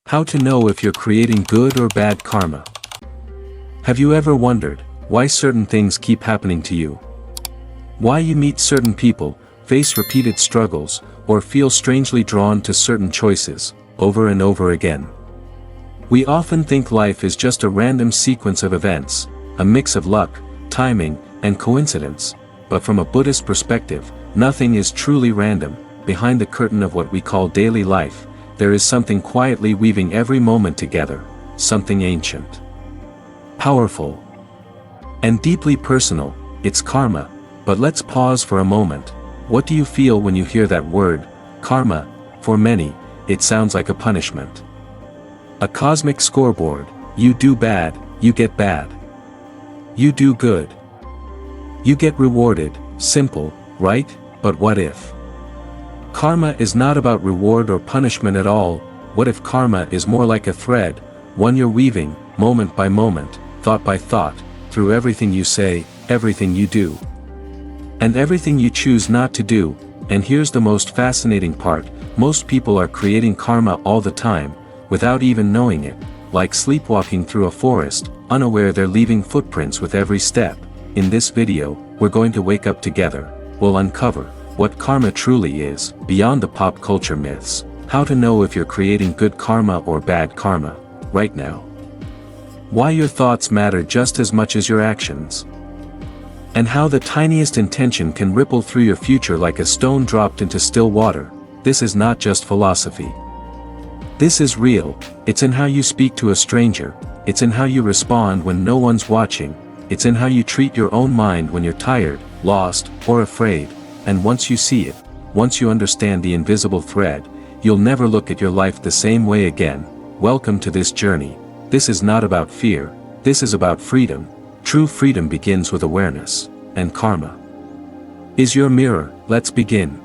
How to know if you're creating good or bad karma. Have you ever wondered why certain things keep happening to you? Why you meet certain people, face repeated struggles, or feel strangely drawn to certain choices, over and over again? We often think life is just a random sequence of events, a mix of luck, timing, and coincidence, but from a Buddhist perspective, nothing is truly random. Behind the curtain of what we call daily life, there is something quietly weaving every moment together, something ancient, powerful, and deeply personal. It's karma. But let's pause for a moment. What do you feel when you hear that word, karma? For many, it sounds like a punishment. A cosmic scoreboard. You do bad, you get bad. You do good, you get rewarded. Simple, right? But what if karma is not about reward or punishment at all? What if karma is more like a thread, one you're weaving, moment by moment, thought by thought, through everything you say, everything you do, and everything you choose not to do? And here's the most fascinating part: most people are creating karma all the time, without even knowing it, like sleepwalking through a forest, unaware they're leaving footprints with every step. In this video, we're going to wake up together. We'll uncover what karma truly is, beyond the pop culture myths, how to know if you're creating good karma or bad karma, right now, why your thoughts matter just as much as your actions, and how the tiniest intention can ripple through your future like a stone dropped into still water. This is not just philosophy. This is real. It's in how you speak to a stranger, it's in how you respond when no one's watching, it's in how you treat your own mind when you're tired, lost, or afraid. And once you see it, once you understand the invisible thread, you'll never look at your life the same way again. Welcome to this journey. This is not about fear, this is about freedom. True freedom begins with awareness, and karma is your mirror. Let's begin.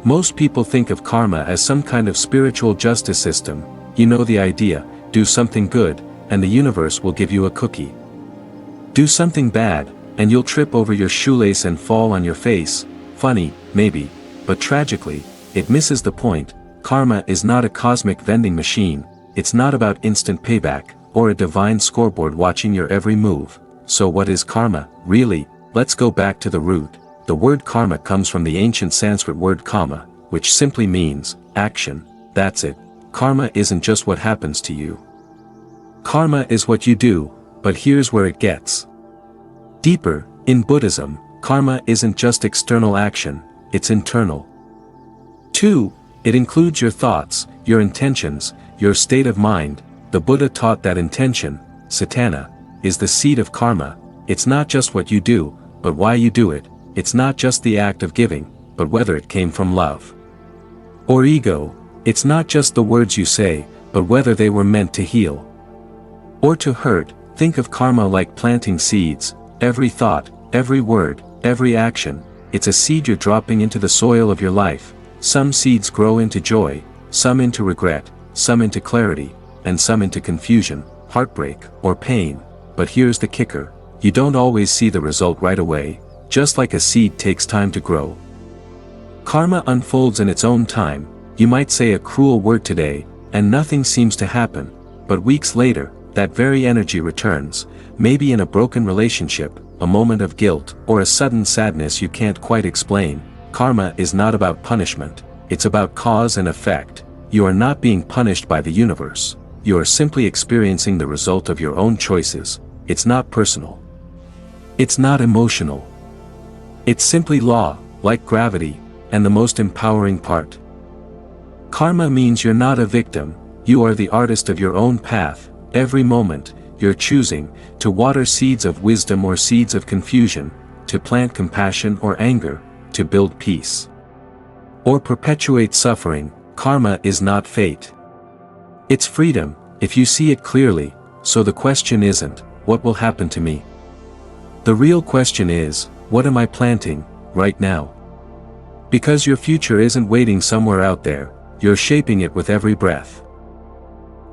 Most people think of karma as some kind of spiritual justice system. You know the idea: do something good, and the universe will give you a cookie. Do something bad, and you'll trip over your shoelace and fall on your face. Funny, maybe, but tragically, it misses the point. Karma is not a cosmic vending machine, it's not about instant payback, or a divine scoreboard watching your every move. So what is karma, really? Let's go back to the root. The word karma comes from the ancient Sanskrit word kama, which simply means action. That's it. Karma isn't just what happens to you. Karma is what you do, but here's where it gets deeper. In Buddhism, karma isn't just external action, it's internal too. It includes your thoughts, your intentions, your state of mind. The Buddha taught that intention, satana, is the seed of karma. It's not just what you do, but why you do it. It's not just the act of giving, but whether it came from love or ego. It's not just the words you say, but whether they were meant to heal or to hurt. Think of karma like planting seeds. Every thought, every word, every action, it's a seed you're dropping into the soil of your life. Some seeds grow into joy, some into regret, some into clarity, and some into confusion, heartbreak, or pain. But here's the kicker: you don't always see the result right away. Just like a seed takes time to grow, karma unfolds in its own time. You might say a cruel word today, and nothing seems to happen. But weeks later, that very energy returns, maybe in a broken relationship, a moment of guilt, or a sudden sadness you can't quite explain. Karma is not about punishment, it's about cause and effect. You are not being punished by the universe, you are simply experiencing the result of your own choices. It's not personal, it's not emotional, it's simply law, like gravity. And the most empowering part: karma means you're not a victim, you are the artist of your own path. Every moment, you're choosing to water seeds of wisdom or seeds of confusion, to plant compassion or anger, to build peace or perpetuate suffering. Karma is not fate, it's freedom, if you see it clearly. So the question isn't, what will happen to me? The real question is, what am I planting, right now? Because your future isn't waiting somewhere out there, you're shaping it with every breath.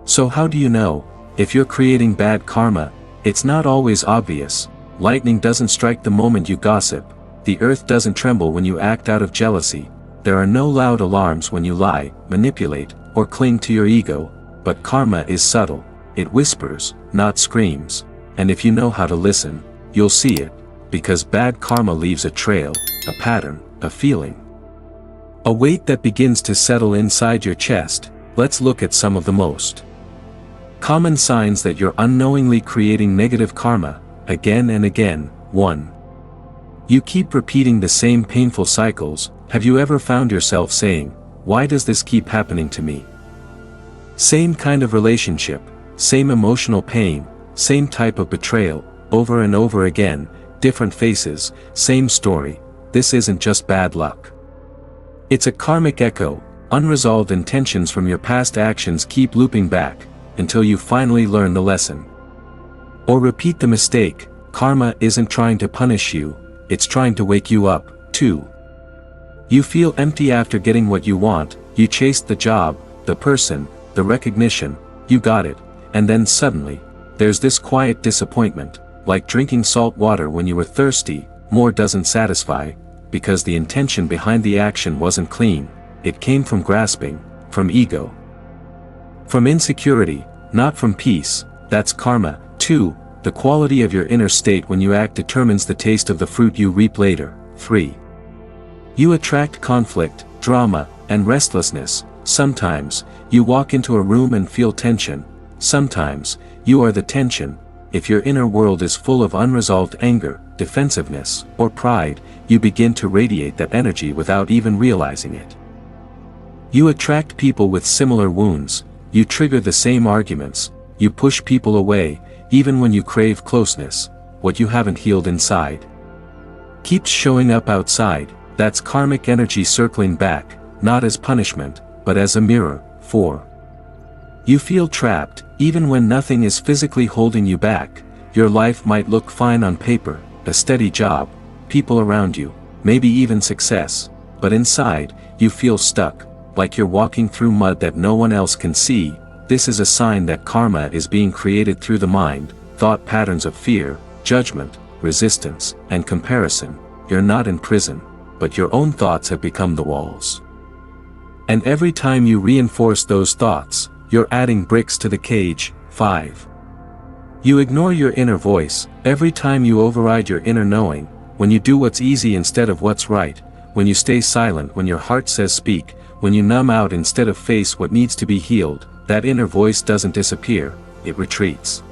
So how do you know if you're creating bad karma? It's not always obvious. Lightning doesn't strike the moment you gossip. The earth doesn't tremble when you act out of jealousy. There are no loud alarms when you lie, manipulate, or cling to your ego. But karma is subtle. It whispers, not screams. And if you know how to listen, you'll see it, because bad karma leaves a trail, a pattern, a feeling. A weight that begins to settle inside your chest. Let's look at some of the most common signs that you're unknowingly creating negative karma, again and again. 1. You keep repeating the same painful cycles. Have you ever found yourself saying, "Why does this keep happening to me?" Same kind of relationship, same emotional pain, same type of betrayal, over and over again, different faces, same story. This isn't just bad luck. It's a karmic echo. Unresolved intentions from your past actions keep looping back, until you finally learn the lesson. Or repeat the mistake. Karma isn't trying to punish you, it's trying to wake you up. 2. You feel empty after getting what you want. You chased the job, the person, the recognition, you got it, and then suddenly, there's this quiet disappointment, like drinking salt water when you were thirsty. More doesn't satisfy, because the intention behind the action wasn't clean. It came from grasping, from ego, from insecurity, not from peace. That's karma. 2. The quality of your inner state when you act determines the taste of the fruit you reap later. 3. You attract conflict, drama, and restlessness. Sometimes, you walk into a room and feel tension. Sometimes, you are the tension. If your inner world is full of unresolved anger, defensiveness, or pride, you begin to radiate that energy without even realizing it. You attract people with similar wounds. You trigger the same arguments. You push people away, even when you crave closeness. What you haven't healed inside keeps showing up outside. That's karmic energy circling back, not as punishment, but as a mirror. 4. You feel trapped, even when nothing is physically holding you back. Your life might look fine on paper, a steady job, people around you, maybe even success, but inside, you feel stuck, like you're walking through mud that no one else can see. This is a sign that karma is being created through the mind, thought patterns of fear, judgment, resistance, and comparison. You're not in prison, but your own thoughts have become the walls. And every time you reinforce those thoughts, you're adding bricks to the cage. 5. You ignore your inner voice. Every time you override your inner knowing, when you do what's easy instead of what's right, when you stay silent when your heart says speak, when you numb out instead of face what needs to be healed, that inner voice doesn't disappear, it retreats.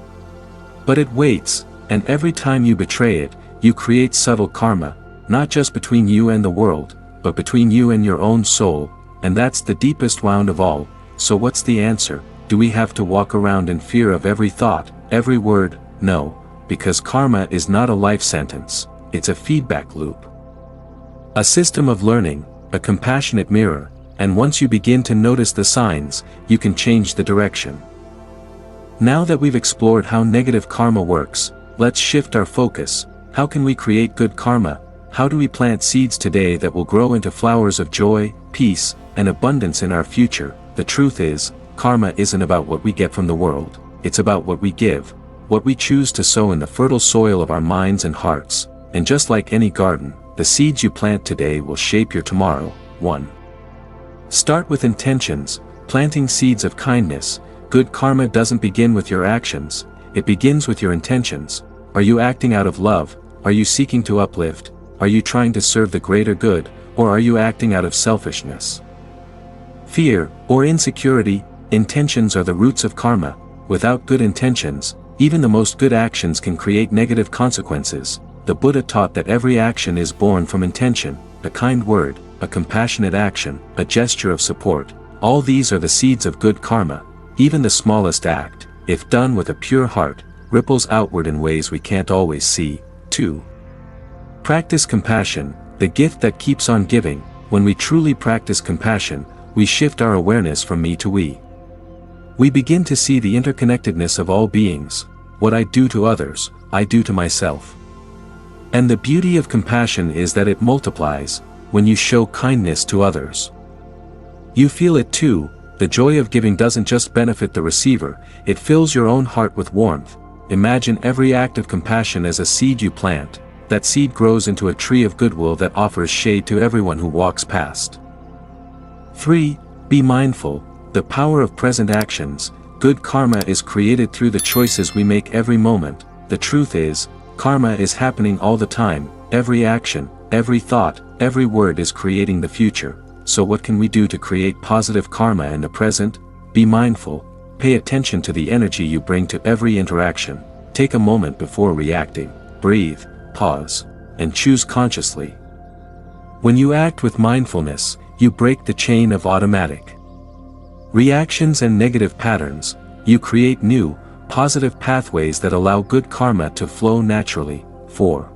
But it waits, and every time you betray it, you create subtle karma, not just between you and the world, but between you and your own soul, and that's the deepest wound of all. So what's the answer? Do we have to walk around in fear of every thought, every word? No, because karma is not a life sentence, it's a feedback loop. A system of learning, a compassionate mirror, and once you begin to notice the signs, you can change the direction. Now that we've explored how negative karma works, let's shift our focus. How can we create good karma? How do we plant seeds today that will grow into flowers of joy, peace, and abundance in our future? The truth is, karma isn't about what we get from the world, it's about what we give, what we choose to sow in the fertile soil of our minds and hearts. And just like any garden, the seeds you plant today will shape your tomorrow. 1. Start with intentions, planting seeds of kindness. Good karma doesn't begin with your actions, it begins with your intentions. Are you acting out of love? Are you seeking to uplift? Are you trying to serve the greater good, or are you acting out of selfishness, fear, or insecurity? Intentions are the roots of karma. Without good intentions, even the most good actions can create negative consequences. The Buddha taught that every action is born from intention, a kind word, a compassionate action, a gesture of support. All these are the seeds of good karma. Even the smallest act, if done with a pure heart, ripples outward in ways we can't always see. 2. Practice compassion, the gift that keeps on giving. When we truly practice compassion, we shift our awareness from me to we. We begin to see the interconnectedness of all beings. What I do to others, I do to myself. And the beauty of compassion is that it multiplies. When you show kindness to others, you feel it too. The joy of giving doesn't just benefit the receiver, it fills your own heart with warmth. Imagine every act of compassion as a seed you plant. That seed grows into a tree of goodwill that offers shade to everyone who walks past. 3. Be mindful. The power of present actions. Good karma is created through the choices we make every moment. The truth is, karma is happening all the time. Every action, every thought, every word is creating the future. So what can we do to create positive karma in the present? Be mindful. Pay attention to the energy you bring to every interaction. Take a moment before reacting. Breathe, pause, and choose consciously. When you act with mindfulness, you break the chain of automatic reactions and negative patterns. You create new, positive pathways that allow good karma to flow naturally. 4.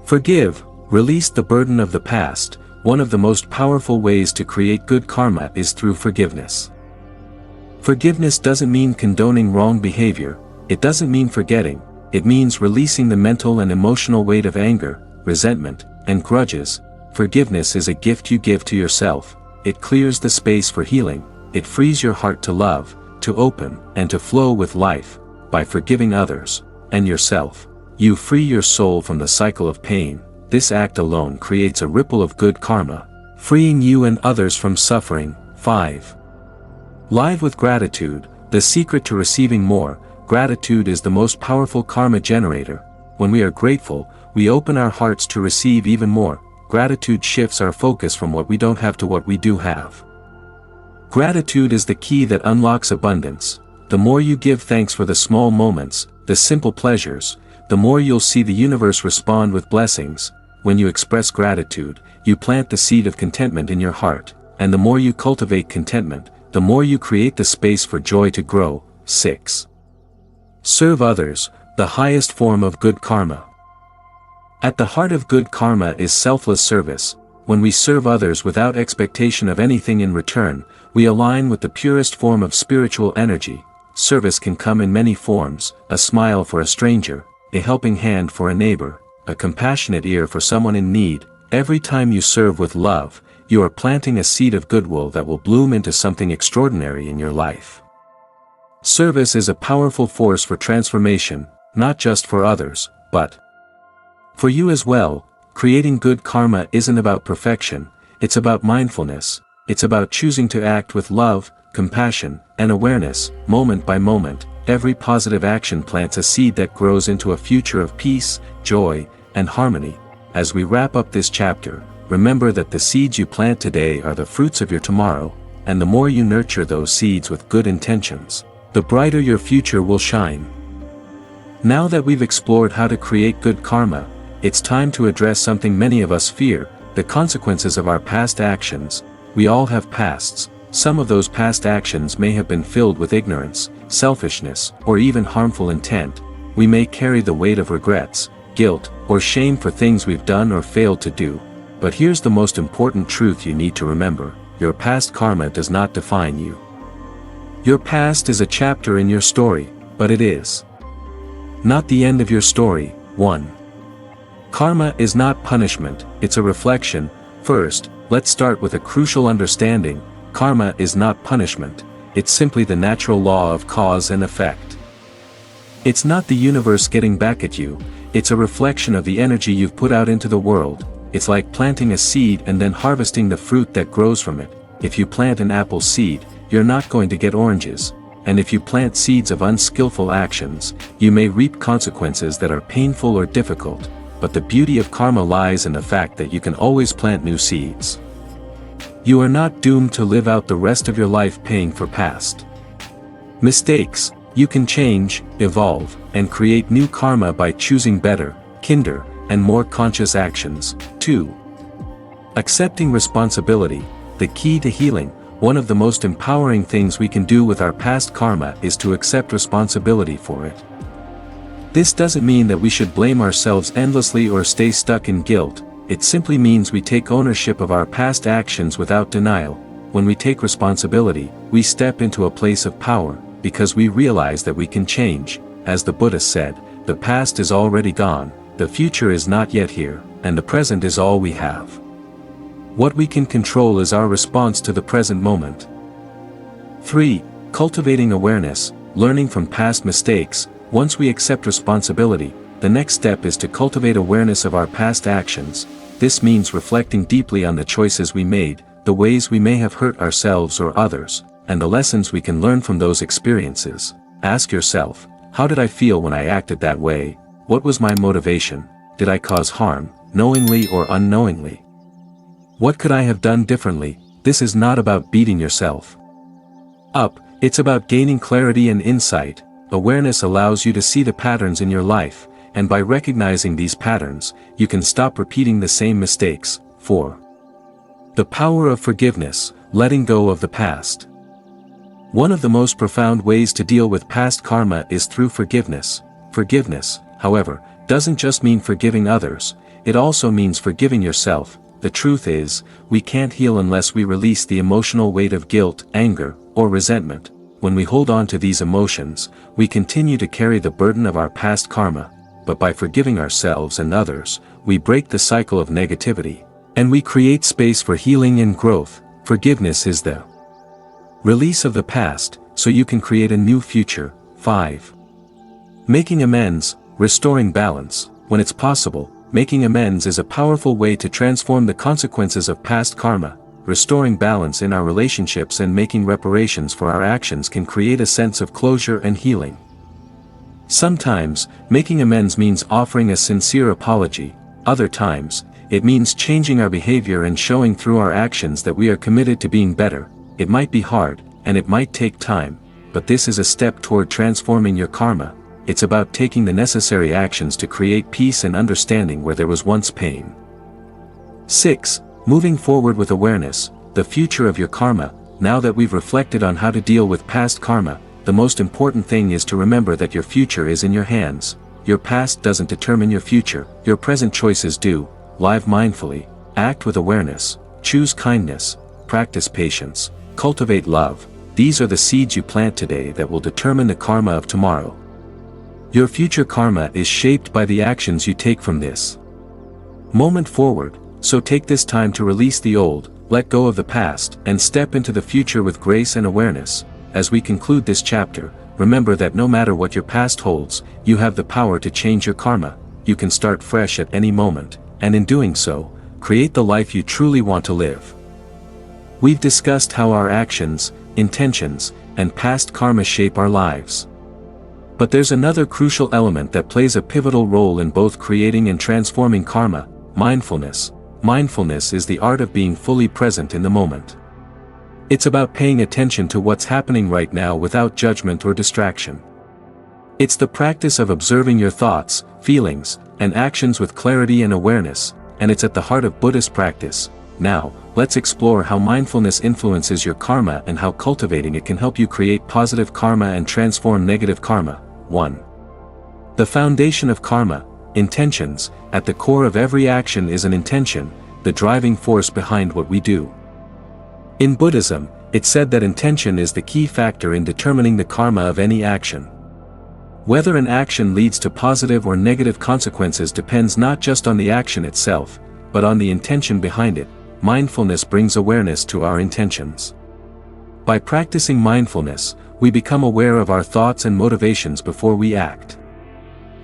Forgive. Release the burden of the past. One of the most powerful ways to create good karma is through forgiveness. Forgiveness doesn't mean condoning wrong behavior. It doesn't mean forgetting. It means releasing the mental and emotional weight of anger, resentment, and grudges. Forgiveness is a gift you give to yourself. It clears the space for healing. It frees your heart to love, to open, and to flow with life. By forgiving others, and yourself, you free your soul from the cycle of pain. This act alone creates a ripple of good karma, freeing you and others from suffering. 5. Live with gratitude. The secret to receiving more. Gratitude is the most powerful karma generator. When we are grateful, we open our hearts to receive even more. Gratitude shifts our focus from what we don't have to what we do have. Gratitude is the key that unlocks abundance. The more you give thanks for the small moments, the simple pleasures, the more you'll see the universe respond with blessings. When you express gratitude, you plant the seed of contentment in your heart, and the more you cultivate contentment, the more you create the space for joy to grow. 6. Serve others, the highest form of good karma. At the heart of good karma is selfless service. When we serve others without expectation of anything in return, we align with the purest form of spiritual energy. Service can come in many forms: a smile for a stranger, a helping hand for a neighbor, a compassionate ear for someone in need. Every time you serve with love, you are planting a seed of goodwill that will bloom into something extraordinary in your life. Service is a powerful force for transformation, not just for others, but for you as well. Creating good karma isn't about perfection, it's about mindfulness. It's about choosing to act with love, compassion, and awareness. Moment by moment, every positive action plants a seed that grows into a future of peace, joy, and harmony. As we wrap up this chapter, remember that the seeds you plant today are the fruits of your tomorrow, and the more you nurture those seeds with good intentions, the brighter your future will shine. Now that we've explored how to create good karma, it's time to address something many of us fear: the consequences of our past actions. We all have pasts. Some of those past actions may have been filled with ignorance, selfishness, or even harmful intent. We may carry the weight of regrets, guilt, or shame for things we've done or failed to do. But here's the most important truth you need to remember: your past karma does not define you. Your past is a chapter in your story, but it is not the end of your story. 1. Karma is not punishment, it's a reflection. First, let's start with a crucial understanding: karma is not punishment, it's simply the natural law of cause and effect. It's not the universe getting back at you, it's a reflection of the energy you've put out into the world. It's like planting a seed and then harvesting the fruit that grows from it. If you plant an apple seed, you're not going to get oranges. And if you plant seeds of unskillful actions, you may reap consequences that are painful or difficult. But the beauty of karma lies in the fact that you can always plant new seeds. You are not doomed to live out the rest of your life paying for past mistakes. You can change, evolve, and create new karma by choosing better, kinder, and more conscious actions. 2. Accepting responsibility. The key to healing. One of the most empowering things we can do with our past karma is to accept responsibility for it. This doesn't mean that we should blame ourselves endlessly or stay stuck in guilt. It simply means we take ownership of our past actions without denial. When we take responsibility, we step into a place of power, because we realize that we can change. As the Buddha said, the past is already gone, the future is not yet here, and the present is all we have. What we can control is our response to the present moment. 3. Cultivating awareness. Learning from past mistakes. Once we accept responsibility, the next step is to cultivate awareness of our past actions. This means reflecting deeply on the choices we made, the ways we may have hurt ourselves or others, and the lessons we can learn from those experiences. Ask yourself, how did I feel when I acted that way? What was my motivation? Did I cause harm, knowingly or unknowingly? What could I have done differently? This is not about beating yourself up, it's about gaining clarity and insight. Awareness allows you to see the patterns in your life, and by recognizing these patterns, you can stop repeating the same mistakes. 4. The power of forgiveness, letting go of the past. One of the most profound ways to deal with past karma is through forgiveness. Forgiveness, however, doesn't just mean forgiving others, it also means forgiving yourself. The truth is, we can't heal unless we release the emotional weight of guilt, anger, or resentment. When we hold on to these emotions, we continue to carry the burden of our past karma, but by forgiving ourselves and others, we break the cycle of negativity, and we create space for healing and growth. Forgiveness is the release of the past, so you can create a new future. 5. Making amends, restoring balance. When it's possible, making amends is a powerful way to transform the consequences of past karma. Restoring balance in our relationships and making reparations for our actions can create a sense of closure and healing. Sometimes, making amends means offering a sincere apology. Other times, it means changing our behavior and showing through our actions that we are committed to being better. It might be hard, and it might take time, but this is a step toward transforming your karma. It's about taking the necessary actions to create peace and understanding where there was once pain. 6. Moving forward with awareness, the future of your karma. Now that we've reflected on how to deal with past karma, the most important thing is to remember that your future is in your hands. Your past doesn't determine your future, your present choices do. Live mindfully, act with awareness, choose kindness, practice patience, cultivate love. These are the seeds you plant today that will determine the karma of tomorrow. Your future karma is shaped by the actions you take from this moment forward, so take this time to release the old, let go of the past, and step into the future with grace and awareness. As we conclude this chapter, remember that no matter what your past holds, you have the power to change your karma. You can start fresh at any moment, and in doing so, create the life you truly want to live. We've discussed how our actions, intentions, and past karma shape our lives. But there's another crucial element that plays a pivotal role in both creating and transforming karma: mindfulness. Mindfulness is the art of being fully present in the moment. It's about paying attention to what's happening right now without judgment or distraction. It's the practice of observing your thoughts, feelings, and actions with clarity and awareness, and it's at the heart of Buddhist practice. Now, let's explore how mindfulness influences your karma and how cultivating it can help you create positive karma and transform negative karma. 1. The foundation of karma, intentions. At the core of every action is an intention, the driving force behind what we do. In Buddhism, it's said that intention is the key factor in determining the karma of any action. Whether an action leads to positive or negative consequences depends not just on the action itself, but on the intention behind it. Mindfulness brings awareness to our intentions. By practicing mindfulness, we become aware of our thoughts and motivations before we act.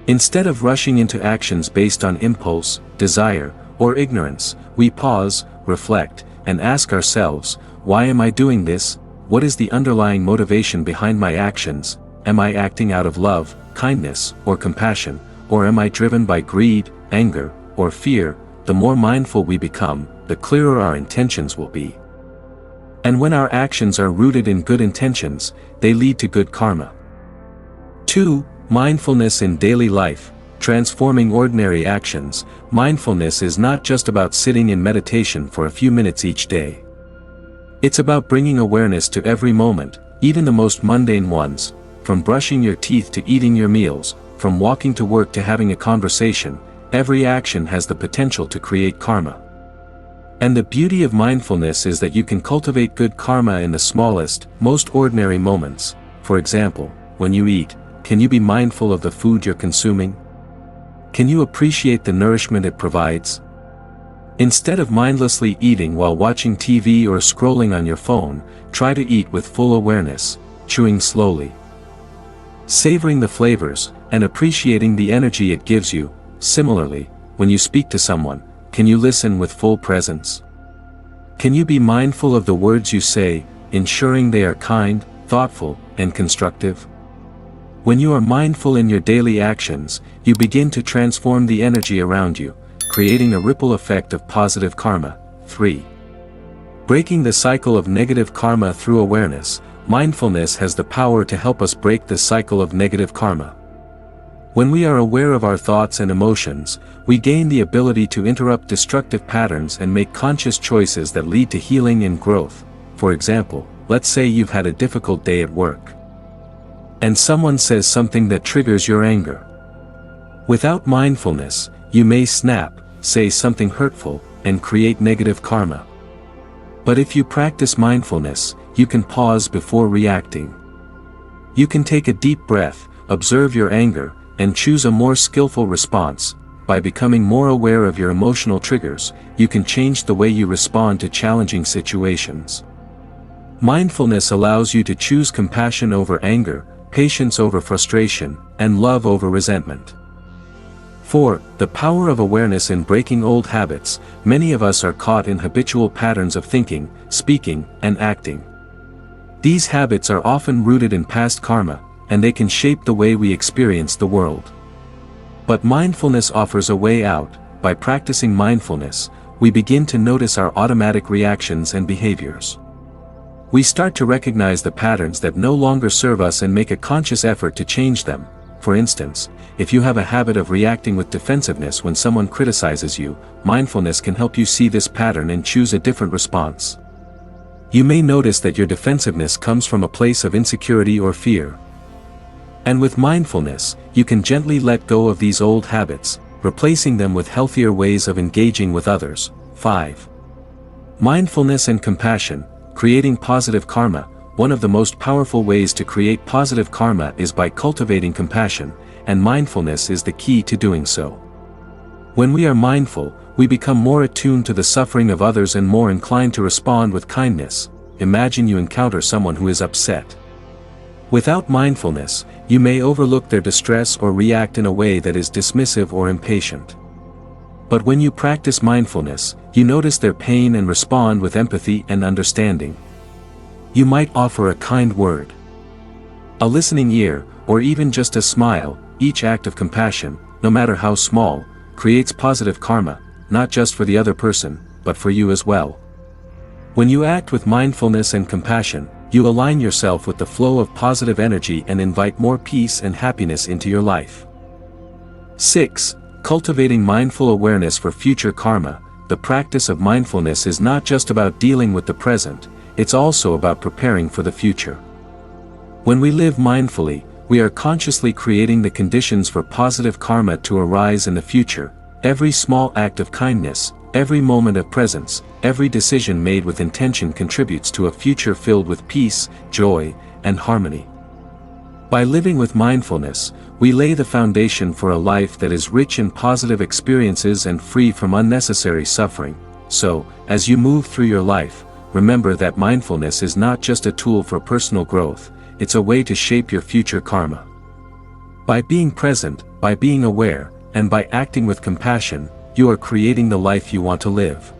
Instead of rushing into actions based on impulse, desire, or ignorance, we pause, reflect, and ask ourselves, why am I doing this? What is the underlying motivation behind my actions? Am I acting out of love, kindness, or compassion, or am I driven by greed, anger, or fear? The more mindful we become, the clearer our intentions will be. And when our actions are rooted in good intentions, they lead to good karma. 2. Mindfulness in daily life, transforming ordinary actions. Mindfulness is not just about sitting in meditation for a few minutes each day. It's about bringing awareness to every moment, even the most mundane ones, from brushing your teeth to eating your meals, from walking to work to having a conversation. Every action has the potential to create karma. And the beauty of mindfulness is that you can cultivate good karma in the smallest, most ordinary moments. For example, when you eat, can you be mindful of the food you're consuming? Can you appreciate the nourishment it provides? Instead of mindlessly eating while watching TV or scrolling on your phone, try to eat with full awareness, chewing slowly, savoring the flavors, and appreciating the energy it gives you. Similarly, when you speak to someone, can you listen with full presence? Can you be mindful of the words you say, ensuring they are kind, thoughtful, and constructive? When you are mindful in your daily actions, you begin to transform the energy around you, creating a ripple effect of positive karma. 3. Breaking the cycle of negative karma through awareness. Mindfulness has the power to help us break the cycle of negative karma. When we are aware of our thoughts and emotions, we gain the ability to interrupt destructive patterns and make conscious choices that lead to healing and growth. For example, let's say you've had a difficult day at work, and someone says something that triggers your anger. Without mindfulness, you may snap, say something hurtful, and create negative karma. But if you practice mindfulness, you can pause before reacting. You can take a deep breath, observe your anger, and choose a more skillful response. By becoming more aware of your emotional triggers, you can change the way you respond to challenging situations. Mindfulness allows you to choose compassion over anger, patience over frustration, and love over resentment. 4. The power of awareness in breaking old habits. Many of us are caught in habitual patterns of thinking, speaking, and acting. These habits are often rooted in past karma, and they can shape the way we experience the world. But mindfulness offers a way out. By practicing mindfulness, we begin to notice our automatic reactions and behaviors. We start to recognize the patterns that no longer serve us and make a conscious effort to change them. For instance, if you have a habit of reacting with defensiveness when someone criticizes you, mindfulness can help you see this pattern and choose a different response. You may notice that your defensiveness comes from a place of insecurity or fear. And with mindfulness, you can gently let go of these old habits, replacing them with healthier ways of engaging with others. 5. Mindfulness and compassion. Creating positive karma. One of the most powerful ways to create positive karma is by cultivating compassion, and mindfulness is the key to doing so. When we are mindful, we become more attuned to the suffering of others and more inclined to respond with kindness. Imagine you encounter someone who is upset. Without mindfulness, you may overlook their distress or react in a way that is dismissive or impatient. But when you practice mindfulness, you notice their pain and respond with empathy and understanding. You might offer a kind word, a listening ear, or even just a smile. Each act of compassion, no matter how small, creates positive karma, not just for the other person, but for you as well. When you act with mindfulness and compassion, you align yourself with the flow of positive energy and invite more peace and happiness into your life. 6. Cultivating mindful awareness for future karma. The practice of mindfulness is not just about dealing with the present, it's also about preparing for the future. When we live mindfully, we are consciously creating the conditions for positive karma to arise in the future. Every small act of kindness, every moment of presence, every decision made with intention contributes to a future filled with peace, joy, and harmony. By living with mindfulness, we lay the foundation for a life that is rich in positive experiences and free from unnecessary suffering. So, as you move through your life, remember that mindfulness is not just a tool for personal growth, it's a way to shape your future karma. By being present, by being aware, and by acting with compassion, you are creating the life you want to live.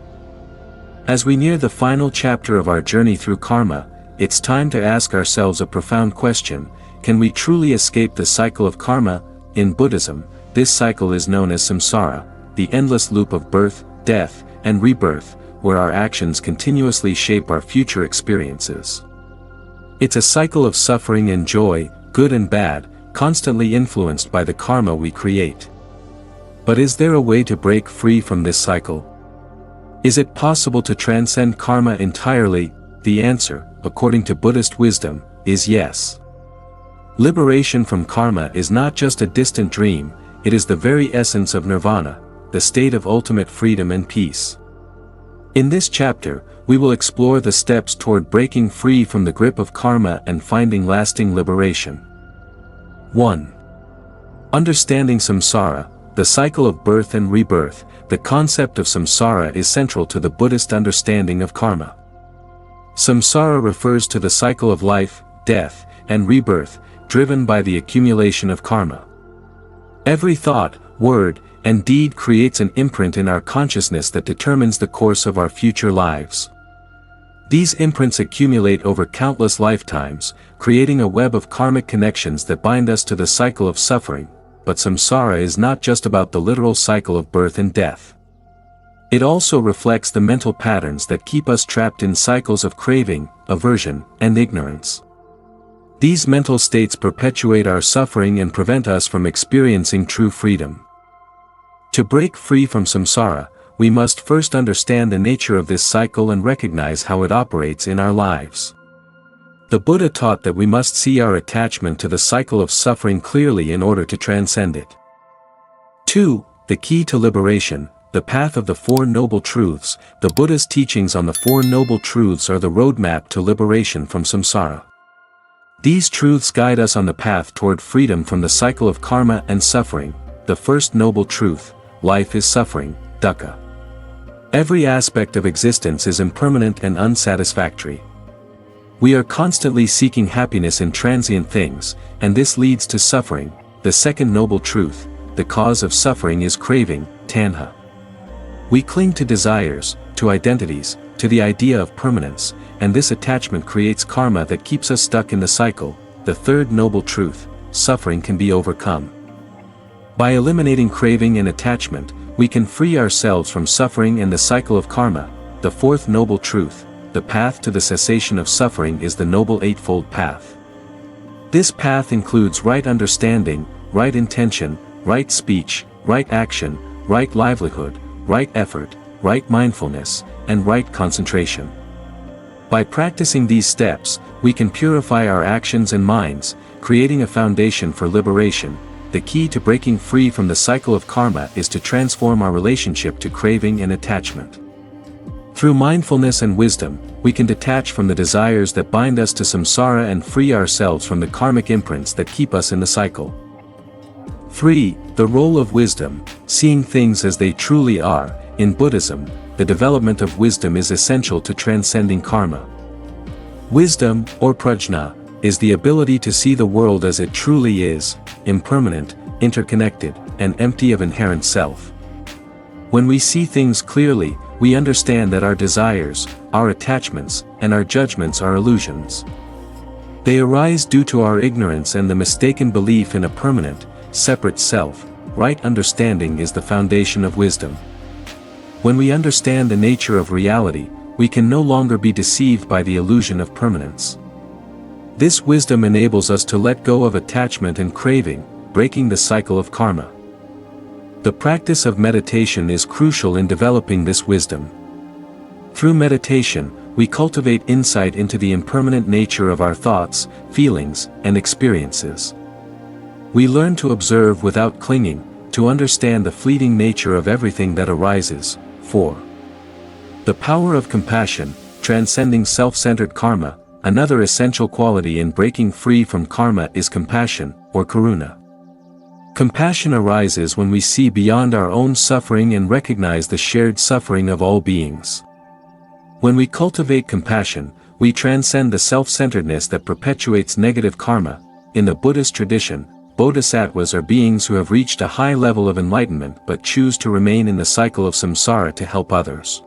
As we near the final chapter of our journey through karma, it's time to ask ourselves a profound question: can we truly escape the cycle of karma? In Buddhism, this cycle is known as samsara, the endless loop of birth, death, and rebirth, where our actions continuously shape our future experiences. It's a cycle of suffering and joy, good and bad, constantly influenced by the karma we create. But is there a way to break free from this cycle? Is it possible to transcend karma entirely? The answer, according to Buddhist wisdom, is yes. Liberation from karma is not just a distant dream, it is the very essence of nirvana, the state of ultimate freedom and peace. In this chapter, we will explore the steps toward breaking free from the grip of karma and finding lasting liberation. 1. Understanding samsara, the cycle of birth and rebirth. The concept of samsara is central to the Buddhist understanding of karma. Samsara refers to the cycle of life, death, and rebirth, driven by the accumulation of karma. Every thought, word, and deed creates an imprint in our consciousness that determines the course of our future lives. These imprints accumulate over countless lifetimes, creating a web of karmic connections that bind us to the cycle of suffering. But samsara is not just about the literal cycle of birth and death. It also reflects the mental patterns that keep us trapped in cycles of craving, aversion, and ignorance. These mental states perpetuate our suffering and prevent us from experiencing true freedom. To break free from samsara, we must first understand the nature of this cycle and recognize how it operates in our lives. The Buddha taught that we must see our attachment to the cycle of suffering clearly in order to transcend it. 2. The key to liberation, the path of the Four Noble Truths. The Buddha's teachings on the Four Noble Truths are the roadmap to liberation from samsara. These truths guide us on the path toward freedom from the cycle of karma and suffering. The first noble truth: life is suffering, dukkha. Every aspect of existence is impermanent and unsatisfactory. We are constantly seeking happiness in transient things, and this leads to suffering. The second noble truth: the cause of suffering is craving, tanha. We cling to desires, to identities, to the idea of permanence, and this attachment creates karma that keeps us stuck in the cycle. The third noble truth: suffering can be overcome. By eliminating craving and attachment, we can free ourselves from suffering and the cycle of karma. The fourth noble truth: the path to the cessation of suffering is the Noble Eightfold Path. This path includes right understanding, right intention, right speech, right action, right livelihood, right effort, right mindfulness, and right concentration. By practicing these steps, we can purify our actions and minds, creating a foundation for liberation. The key to breaking free from the cycle of karma is to transform our relationship to craving and attachment. Through mindfulness and wisdom, we can detach from the desires that bind us to samsara and free ourselves from the karmic imprints that keep us in the cycle. 3. The role of wisdom, seeing things as they truly are. In Buddhism, the development of wisdom is essential to transcending karma. Wisdom, or prajna, is the ability to see the world as it truly is, impermanent, interconnected, and empty of inherent self. When we see things clearly, we understand that our desires, our attachments, and our judgments are illusions. They arise due to our ignorance and the mistaken belief in a permanent, separate self. Right understanding is the foundation of wisdom. When we understand the nature of reality, we can no longer be deceived by the illusion of permanence. This wisdom enables us to let go of attachment and craving, breaking the cycle of karma. The practice of meditation is crucial in developing this wisdom. Through meditation, we cultivate insight into the impermanent nature of our thoughts, feelings, and experiences. We learn to observe without clinging, to understand the fleeting nature of everything that arises. 4. The power of compassion, transcending self-centered karma. Another essential quality in breaking free from karma is compassion, or karuna. Compassion arises when we see beyond our own suffering and recognize the shared suffering of all beings. When we cultivate compassion, we transcend the self-centeredness that perpetuates negative karma. In the Buddhist tradition, bodhisattvas are beings who have reached a high level of enlightenment but choose to remain in the cycle of samsara to help others.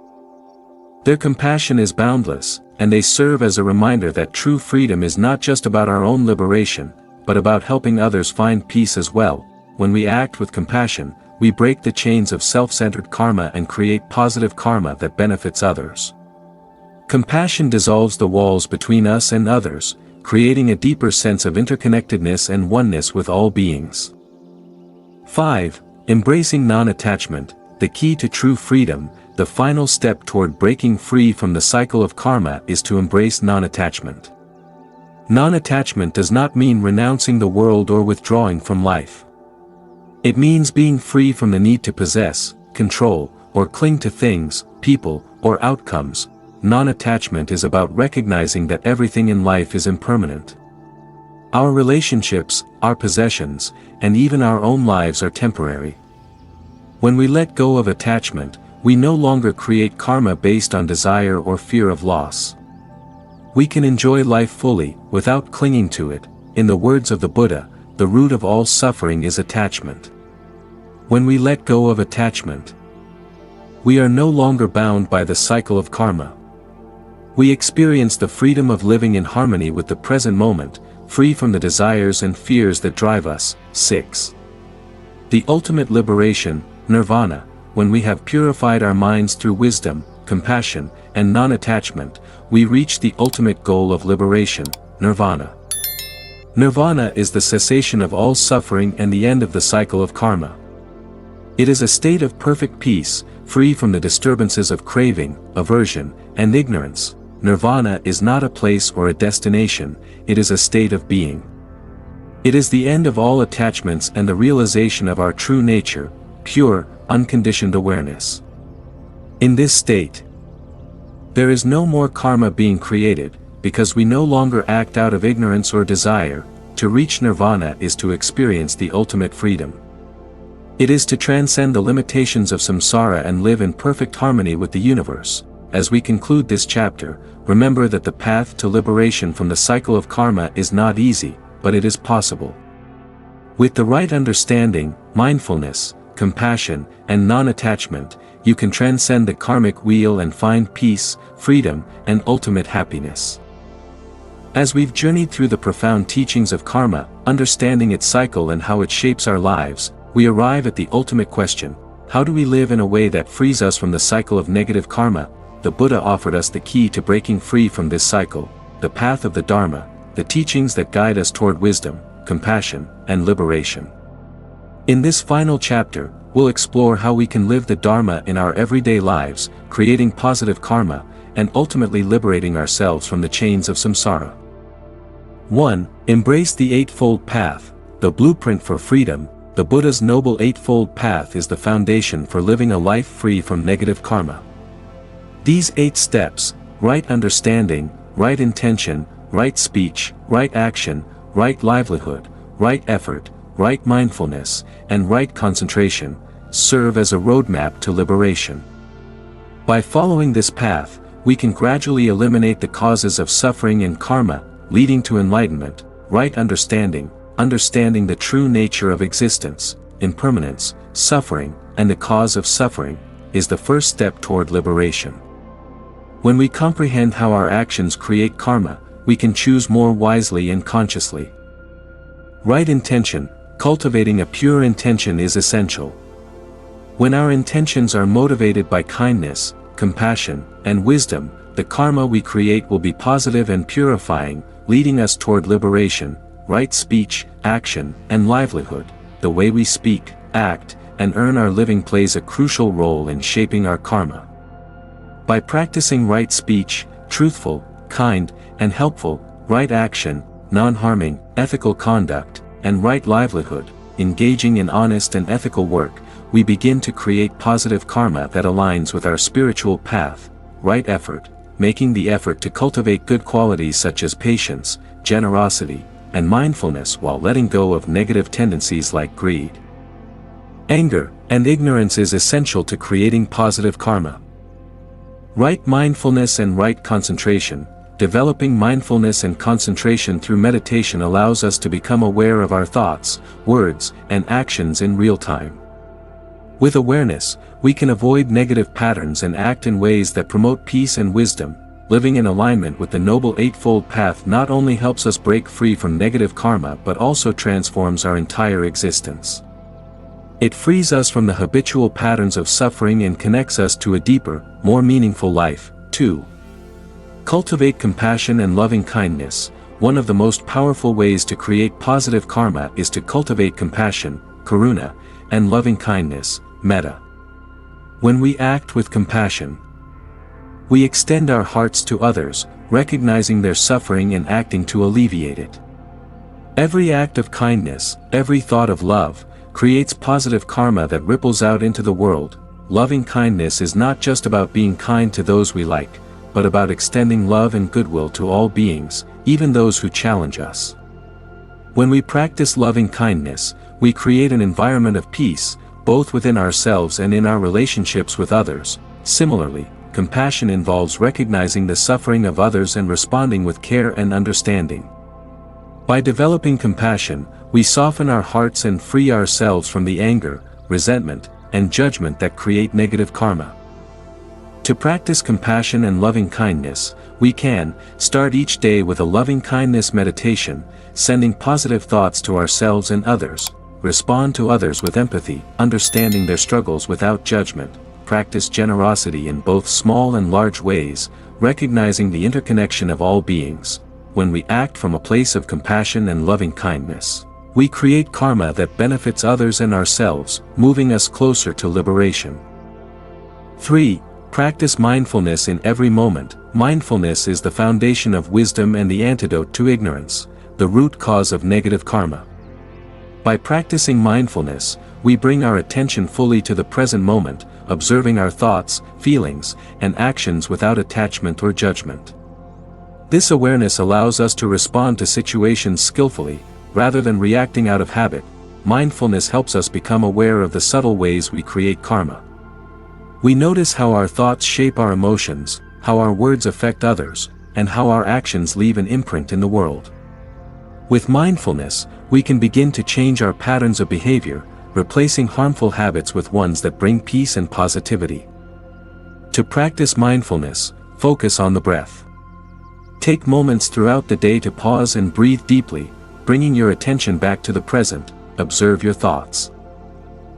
Their compassion is boundless, and they serve as a reminder that true freedom is not just about our own liberation, but about helping others find peace as well. When we act with compassion, we break the chains of self-centered karma and create positive karma that benefits others. Compassion dissolves the walls between us and others, creating a deeper sense of interconnectedness and oneness with all beings. 5. Embracing non-attachment, the key to true freedom. The final step toward breaking free from the cycle of karma is to embrace non-attachment. Non-attachment does not mean renouncing the world or withdrawing from life. It means being free from the need to possess, control, or cling to things, people, or outcomes. Non-attachment is about recognizing that everything in life is impermanent. Our relationships, our possessions, and even our own lives are temporary. When we let go of attachment, we no longer create karma based on desire or fear of loss. We can enjoy life fully, without clinging to it. In the words of the Buddha, the root of all suffering is attachment. When we let go of attachment, we are no longer bound by the cycle of karma. We experience the freedom of living in harmony with the present moment, free from the desires and fears that drive us. 6. The ultimate liberation, nirvana, when we have purified our minds through wisdom, compassion, and non-attachment, we reach the ultimate goal of liberation, nirvana. Nirvana is the cessation of all suffering and the end of the cycle of karma. It is a state of perfect peace, free from the disturbances of craving, aversion, and ignorance. Nirvana is not a place or a destination, it is a state of being. It is the end of all attachments and the realization of our true nature, pure, unconditioned awareness. In this state, there is no more karma being created, because we no longer act out of ignorance or desire. To reach nirvana is to experience the ultimate freedom. It is to transcend the limitations of samsara and live in perfect harmony with the universe. As we conclude this chapter, remember that the path to liberation from the cycle of karma is not easy, but it is possible. With the right understanding, mindfulness, compassion, and non-attachment, you can transcend the karmic wheel and find peace, freedom, and ultimate happiness. As we've journeyed through the profound teachings of karma, understanding its cycle and how it shapes our lives, we arrive at the ultimate question: how do we live in a way that frees us from the cycle of negative karma? The Buddha offered us the key to breaking free from this cycle, the path of the Dharma, the teachings that guide us toward wisdom, compassion, and liberation. In this final chapter, we'll explore how we can live the Dharma in our everyday lives, creating positive karma, and ultimately liberating ourselves from the chains of samsara. 1. Embrace the Eightfold Path, the blueprint for freedom. The Buddha's Noble Eightfold Path is the foundation for living a life free from negative karma. These 8 steps, right understanding, right intention, right speech, right action, right livelihood, right effort, right mindfulness, and right concentration, serve as a roadmap to liberation. By following this path, we can gradually eliminate the causes of suffering and karma, leading to enlightenment. Right understanding, understanding the true nature of existence, impermanence, suffering, and the cause of suffering, is the first step toward liberation. When we comprehend how our actions create karma, we can choose more wisely and consciously. Right intention, cultivating a pure intention is essential. When our intentions are motivated by kindness, compassion, and wisdom, the karma we create will be positive and purifying, leading us toward liberation. Right speech, action, and livelihood, the way we speak, act, and earn our living plays a crucial role in shaping our karma. By practicing right speech, truthful, kind, and helpful, right action, non-harming, ethical conduct, and right livelihood, engaging in honest and ethical work, we begin to create positive karma that aligns with our spiritual path. Right effort, making the effort to cultivate good qualities such as patience, generosity, and mindfulness while letting go of negative tendencies like greed, anger, and ignorance is essential to creating positive karma. Right mindfulness and right concentration. Developing mindfulness and concentration through meditation allows us to become aware of our thoughts, words, and actions in real time. With awareness, we can avoid negative patterns and act in ways that promote peace and wisdom. Living in alignment with the Noble Eightfold Path not only helps us break free from negative karma but also transforms our entire existence. It frees us from the habitual patterns of suffering and connects us to a deeper, more meaningful life. 2. Cultivate compassion and loving kindness. One of the most powerful ways to create positive karma is to cultivate compassion, karuna, and loving kindness, metta. When we act with compassion, we extend our hearts to others, recognizing their suffering and acting to alleviate it. Every act of kindness, every thought of love, creates positive karma that ripples out into the world. Loving kindness is not just about being kind to those we like, but about extending love and goodwill to all beings, even those who challenge us. When we practice loving kindness, we create an environment of peace, both within ourselves and in our relationships with others. Similarly, compassion involves recognizing the suffering of others and responding with care and understanding. By developing compassion, we soften our hearts and free ourselves from the anger, resentment, and judgment that create negative karma. To practice compassion and loving kindness, we can start each day with a loving kindness meditation, sending positive thoughts to ourselves and others, respond to others with empathy, understanding their struggles without judgment, practice generosity in both small and large ways, recognizing the interconnection of all beings. When we act from a place of compassion and loving kindness, we create karma that benefits others and ourselves, moving us closer to liberation. 3. Practice mindfulness in every moment. Mindfulness is the foundation of wisdom and the antidote to ignorance, the root cause of negative karma. By practicing mindfulness, we bring our attention fully to the present moment, observing our thoughts, feelings, and actions without attachment or judgment. This awareness allows us to respond to situations skillfully, rather than reacting out of habit. Mindfulness helps us become aware of the subtle ways we create karma. We notice how our thoughts shape our emotions, how our words affect others, and how our actions leave an imprint in the world. With mindfulness, we can begin to change our patterns of behavior, replacing harmful habits with ones that bring peace and positivity. To practice mindfulness, focus on the breath. Take moments throughout the day to pause and breathe deeply, bringing your attention back to the present. Observe your thoughts.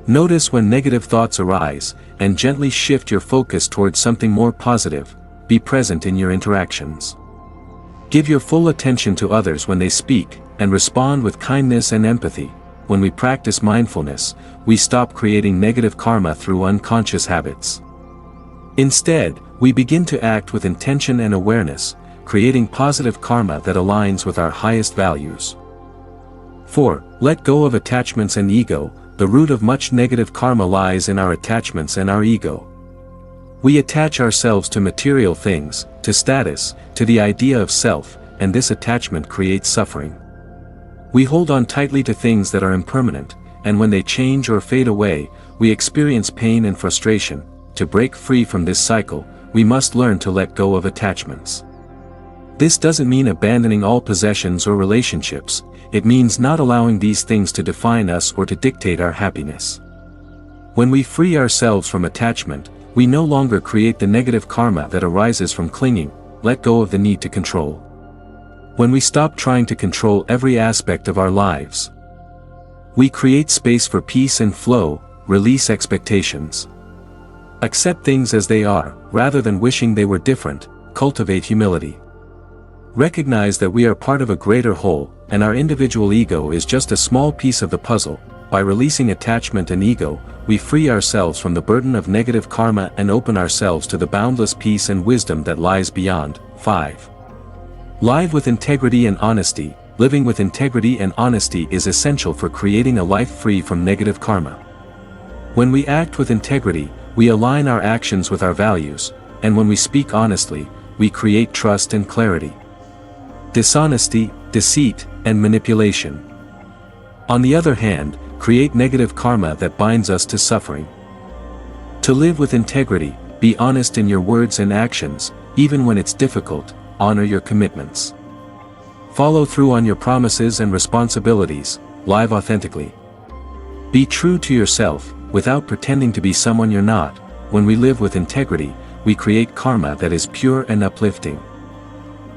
Notice when negative thoughts arise, and gently shift your focus towards something more positive. Be present in your interactions. Give your full attention to others when they speak, and respond with kindness and empathy. When we practice mindfulness, we stop creating negative karma through unconscious habits. Instead, we begin to act with intention and awareness, creating positive karma that aligns with our highest values. 4. Let go of attachments and ego. The root of much negative karma lies in our attachments and our ego. We attach ourselves to material things, to status, to the idea of self, and this attachment creates suffering. We hold on tightly to things that are impermanent, and when they change or fade away, we experience pain and frustration. To break free from this cycle, we must learn to let go of attachments. This doesn't mean abandoning all possessions or relationships. It means not allowing these things to define us or to dictate our happiness. When we free ourselves from attachment, we no longer create the negative karma that arises from clinging. Let go of the need to control. When we stop trying to control every aspect of our lives, we create space for peace and flow. Release expectations. Accept things as they are, rather than wishing they were different. Cultivate humility. Recognize that we are part of a greater whole, and our individual ego is just a small piece of the puzzle. By releasing attachment and ego, we free ourselves from the burden of negative karma and open ourselves to the boundless peace and wisdom that lies beyond. 5. Live with integrity and honesty. Living with integrity and honesty is essential for creating a life free from negative karma. When we act with integrity, we align our actions with our values, and when we speak honestly, we create trust and clarity. Dishonesty, deceit, and manipulation, on the other hand, create negative karma that binds us to suffering. To live with integrity, be honest in your words and actions, even when it's difficult. Honor your commitments. Follow through on your promises and responsibilities. Live authentically. Be true to yourself, without pretending to be someone you're not. When we live with integrity, we create karma that is pure and uplifting.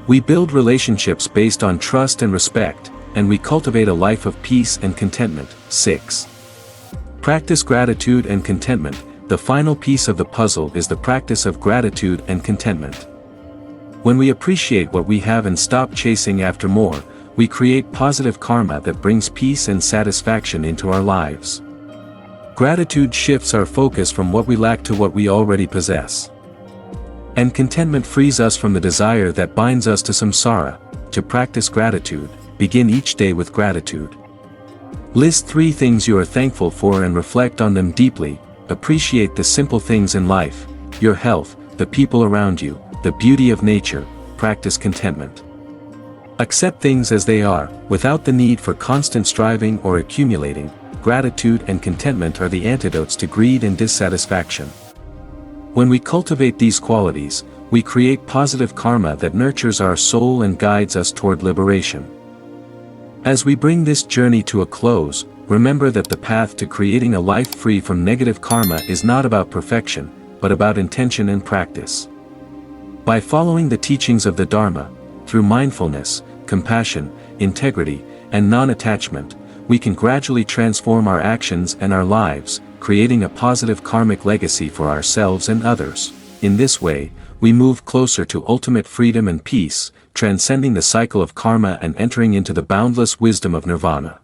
We build relationships based on trust and respect, and we cultivate a life of peace and contentment. 6. Practice gratitude and contentment. The final piece of the puzzle is the practice of gratitude and contentment. When we appreciate what we have and stop chasing after more, we create positive karma that brings peace and satisfaction into our lives. Gratitude shifts our focus from what we lack to what we already possess. And contentment frees us from the desire that binds us to samsara. To practice gratitude, begin each day with gratitude. List 3 things you are thankful for and reflect on them deeply. Appreciate the simple things in life, your health, the people around you, the beauty of nature. Practice contentment. Accept things as they are, without the need for constant striving or accumulating. Gratitude and contentment are the antidotes to greed and dissatisfaction. When we cultivate these qualities, we create positive karma that nurtures our soul and guides us toward liberation. As we bring this journey to a close, remember that the path to creating a life free from negative karma is not about perfection, but about intention and practice. By following the teachings of the Dharma, through mindfulness, compassion, integrity, and non-attachment, we can gradually transform our actions and our lives, creating a positive karmic legacy for ourselves and others. In this way, we move closer to ultimate freedom and peace, transcending the cycle of karma and entering into the boundless wisdom of nirvana.